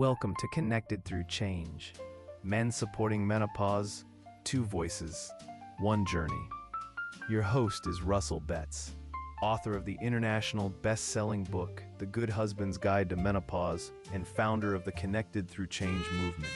Welcome to Connected Through Change. Men supporting menopause, two voices, one journey. Your host is Russell Betts, author of the international best-selling book, The Good Husband's Guide to Menopause, and founder of the Connected Through Change movement.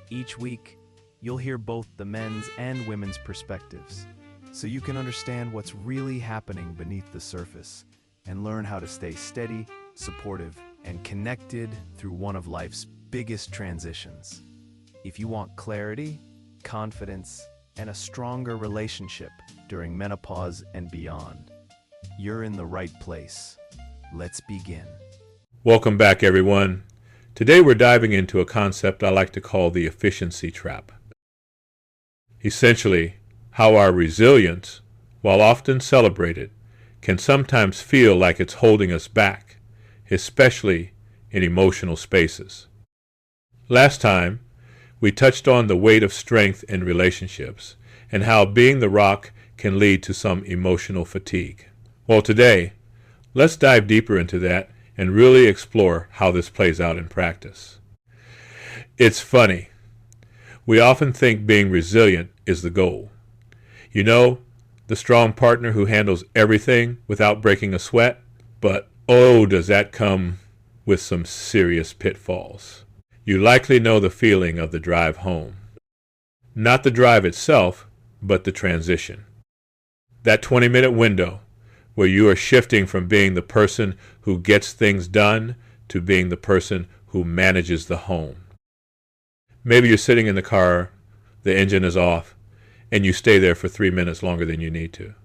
Each week, you'll hear both the men's and women's perspectives, so you can understand what's really happening beneath the surface and learn how to stay steady, supportive, and connected through one of life's biggest transitions. If you want clarity, confidence, and a stronger relationship during menopause and beyond, you're in the right place. Let's begin. Welcome back, everyone. Today we're diving into a concept I like to call the efficiency trap. Essentially, how our resilience, while often celebrated, can sometimes feel like it's holding us back, especially in emotional spaces. Last time, we touched on the weight of strength in relationships and how being the rock can lead to some emotional fatigue. Well, today, let's dive deeper into that and really explore how this plays out in practice. It's funny. We often think being resilient is the goal. You know, the strong partner who handles everything without breaking a sweat, but oh, does that come with some serious pitfalls. You likely know the feeling of the drive home. Not the drive itself, but the transition. That 20-minute window where you are shifting from being the person who gets things done to being the person who manages the home. Maybe you're sitting in the car, the engine is off, and you stay there for 3 minutes longer than you need to.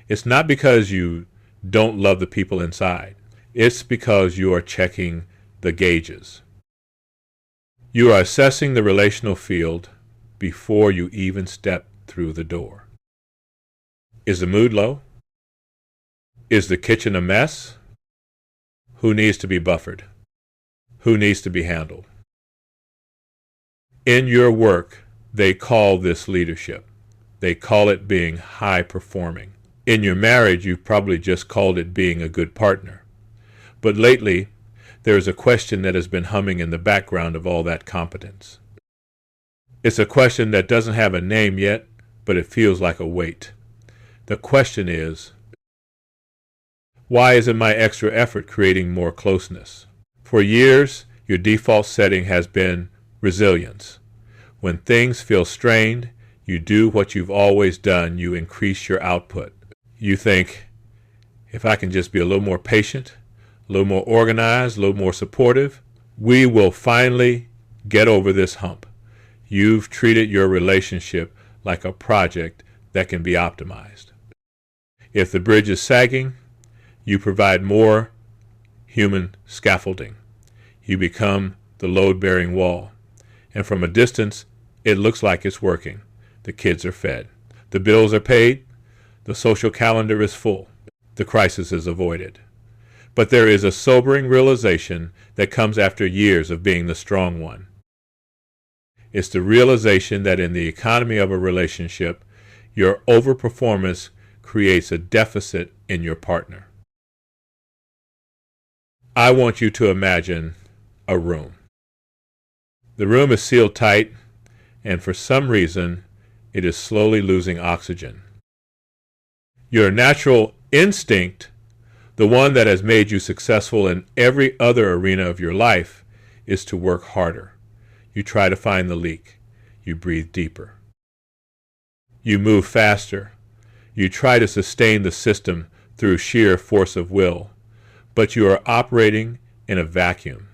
It's not because you don't love the people inside. It's because you are checking the gauges. You are assessing the relational field before you even step through the door. Is the mood low? Is the kitchen a mess? Who needs to be buffered? Who needs to be handled? In your work, they call this leadership. They call it being high performing. In your marriage, you've probably just called it being a good partner. But lately, there is a question that has been humming in the background of all that competence. It's a question that doesn't have a name yet, but it feels like a weight. The question is, why isn't my extra effort creating more closeness? For years, your default setting has been resilience. When things feel strained, you do what you've always done. You increase your output. You think, if I can just be a little more patient, a little more organized, a little more supportive, we will finally get over this hump. You've treated your relationship like a project that can be optimized. If the bridge is sagging, you provide more human scaffolding. You become the load-bearing wall. And from a distance, it looks like it's working. The kids are fed. The bills are paid. The social calendar is full. The crisis is avoided. But there is a sobering realization that comes after years of being the strong one. It's the realization that in the economy of a relationship, your overperformance creates a deficit in your partner. I want you to imagine a room. The room is sealed tight, and for some reason, it is slowly losing oxygen. Your natural instinct, the one that has made you successful in every other arena of your life, is to work harder. You try to find the leak. You breathe deeper. You move faster. You try to sustain the system through sheer force of will, but you are operating in a vacuum.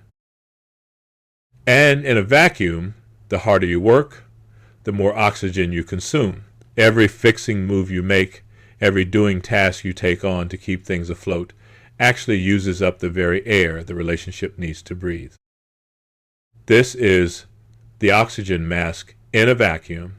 And in a vacuum, the harder you work, the more oxygen you consume. Every fixing move you make, every doing task you take on to keep things afloat, actually uses up the very air the relationship needs to breathe. This is the oxygen mask in a vacuum.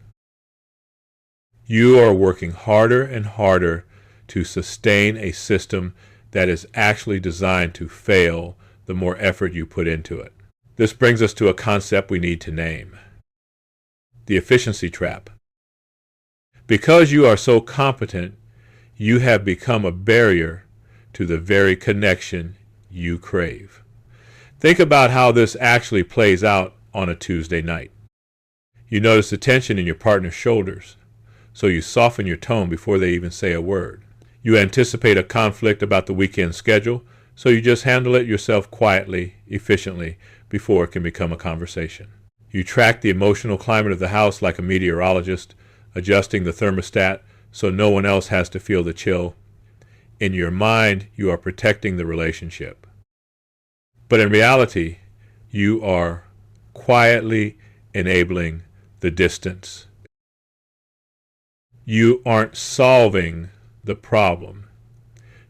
You are working harder and harder to sustain a system that is actually designed to fail the more effort you put into it. This brings us to a concept we need to name: the efficiency trap. Because you are so competent, you have become a barrier to the very connection you crave. Think about how this actually plays out on a Tuesday night. You notice the tension in your partner's shoulders, so you soften your tone before they even say a word. You anticipate a conflict about the weekend schedule, so you just handle it yourself quietly, efficiently, before it can become a conversation. You track the emotional climate of the house like a meteorologist, adjusting the thermostat so no one else has to feel the chill. In your mind, you are protecting the relationship. But in reality, you are quietly enabling the distance. You aren't solving the problem.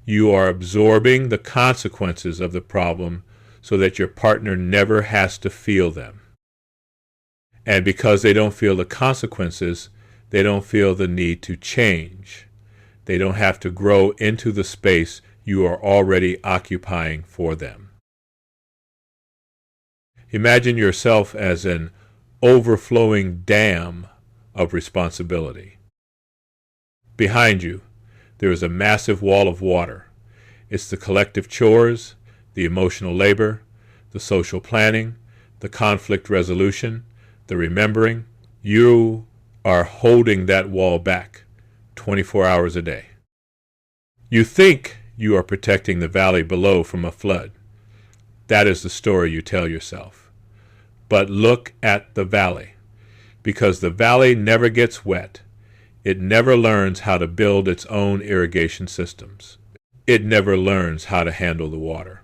You are absorbing the consequences of the problem so that your partner never has to feel them. And because they don't feel the consequences, they don't feel the need to change. They don't have to grow into the space you are already occupying for them. Imagine yourself as an overflowing dam of responsibility. Behind you, there is a massive wall of water. It's the collective chores, the emotional labor, the social planning, the conflict resolution, the remembering. You are holding that wall back 24 hours a day. You think you are protecting the valley below from a flood. That is the story you tell yourself. But look at the valley, because the valley never gets wet. It never learns how to build its own irrigation systems. It never learns how to handle the water.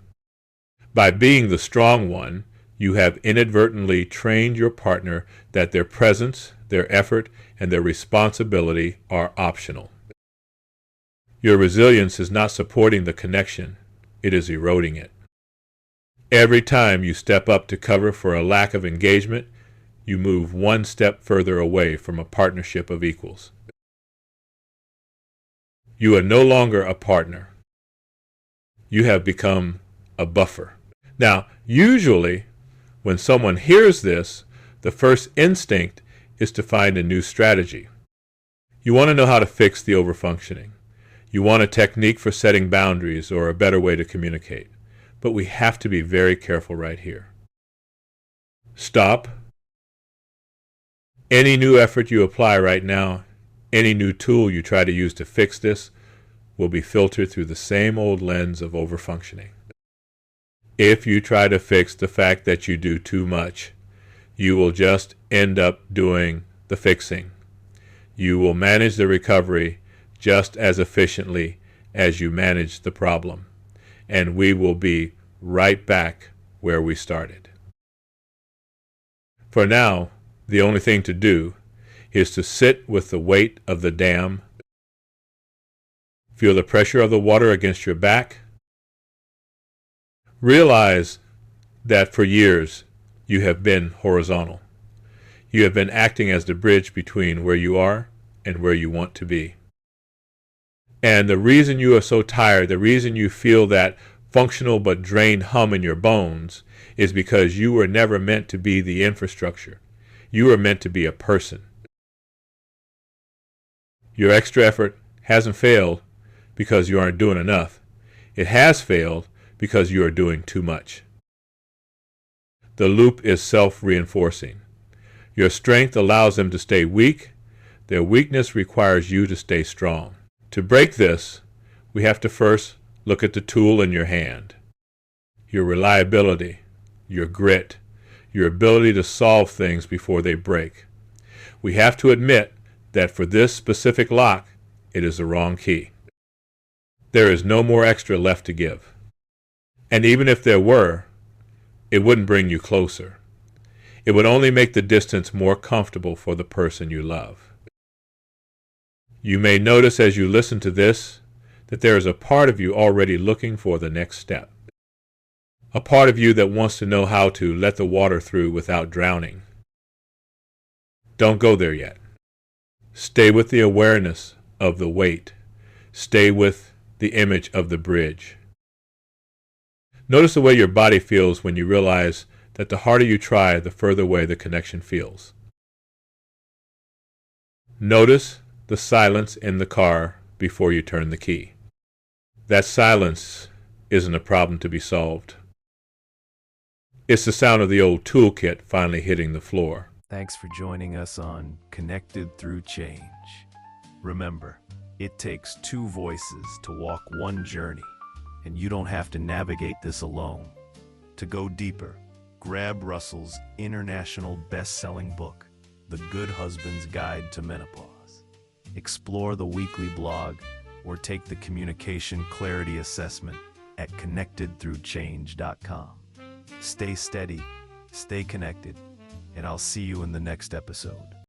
By being the strong one, you have inadvertently trained your partner that their presence, their effort, and their responsibility are optional. Your resilience is not supporting the connection, it is eroding it. Every time you step up to cover for a lack of engagement, you move one step further away from a partnership of equals. You are no longer a partner. You have become a buffer. Now, usually, when someone hears this, the first instinct is to find a new strategy. You want to know how to fix the overfunctioning. You want a technique for setting boundaries or a better way to communicate. But we have to be very careful right here. Stop. Any new effort you apply right now, any new tool you try to use to fix this, will be filtered through the same old lens of overfunctioning. If you try to fix the fact that you do too much, you will just end up doing the fixing. You will manage the recovery just as efficiently as you manage the problem, and we will be right back where we started. For now, the only thing to do is to sit with the weight of the dam. Feel the pressure of the water against your back. Realize that for years you have been horizontal. You have been acting as the bridge between where you are and where you want to be. And the reason you are so tired, the reason you feel that functional but drained hum in your bones, is because you were never meant to be the infrastructure. You were meant to be a person. Your extra effort hasn't failed because you aren't doing enough. It has failed because you are doing too much. The loop is self-reinforcing. Your strength allows them to stay weak. Their weakness requires you to stay strong. To break this, we have to first look at the tool in your hand. Your reliability, your grit, your ability to solve things before they break. We have to admit that for this specific lock, it is the wrong key. There is no more extra left to give. And even if there were, it wouldn't bring you closer. It would only make the distance more comfortable for the person you love. You may notice as you listen to this that there is a part of you already looking for the next step. A part of you that wants to know how to let the water through without drowning. Don't go there yet. Stay with the awareness of the weight. Stay with the image of the bridge. Notice the way your body feels when you realize that the harder you try, the further away the connection feels. Notice the silence in the car before you turn the key. That silence isn't a problem to be solved. It's the sound of the old toolkit finally hitting the floor. Thanks for joining us on Connected Through Change. Remember, it takes two voices to walk one journey, and you don't have to navigate this alone. To go deeper, grab Russell's international best-selling book, The Good Husband's Guide to Menopause. Explore the weekly blog or take the Communication Clarity Assessment at connectedthroughchange.com. Stay steady, stay connected, and I'll see you in the next episode.